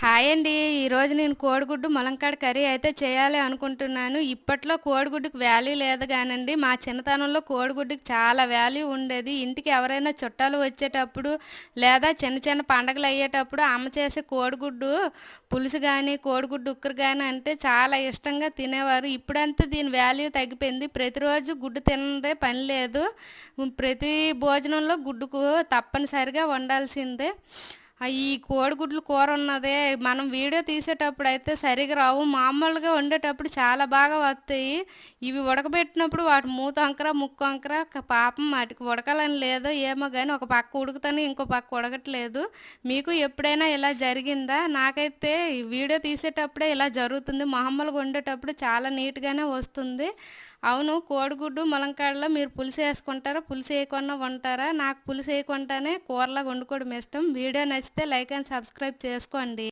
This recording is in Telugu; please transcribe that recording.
హాయ్ అండి. ఈరోజు నేను కోడిగుడ్డు ములంకాడ కర్రీ అయితే చేయాలి అనుకుంటున్నాను. ఇప్పట్లో కోడిగుడ్డుకి వాల్యూ లేదు గానండి. మా చిన్నతనంలో కోడిగుడ్డుకి చాలా వాల్యూ ఉండేది. ఇంటికి ఎవరైనా చుట్టాలు వచ్చేటప్పుడు లేదా చిన్న చిన్న పండగలు అయ్యేటప్పుడు అమ్మ చేసే కోడిగుడ్డు పులుసు కానీ కోడిగుడ్డు ఉక్కరు కానీ అంటే చాలా ఇష్టంగా తినేవారు. ఇప్పుడంతా దీని వాల్యూ తగ్గిపోయింది. ప్రతిరోజు గుడ్డు తినదే పని లేదు. ప్రతి భోజనంలో గుడ్డుకు తప్పనిసరిగా వండాల్సిందే. ఈ కోడిగుడ్లు కూర ఉన్నదే మనం వీడియో తీసేటప్పుడు అయితే సరిగా రావు. మామూలుగా వండేటప్పుడు చాలా బాగా వస్తాయి. ఇవి ఉడకబెట్టినప్పుడు వాటి మూత వంకర ముక్కు వంకర పాపం వాటికి ఉడకాలని లేదో ఏమో కానీ ఒక పక్క ఉడుకుతానే ఇంకో పక్క ఉడకట్లేదు. మీకు ఎప్పుడైనా ఇలా జరిగిందా? నాకైతే ఈ వీడియో తీసేటప్పుడే ఇలా జరుగుతుంది. మామూలుగా వండేటప్పుడు చాలా నీట్గానే వస్తుంది. అవును, కోడిగుడ్డు ములంకాడలో మీరు పులుసు వేసుకుంటారా, పులుసు వేయకుండా ఉంటారా? నాకు పులుసు వేయకుండానే కూరలాగా వండుకోవడం ఇష్టం. వీడియో నచ్చితే లైక్ అండ్ సబ్స్క్రైబ్ చేసుకోండి.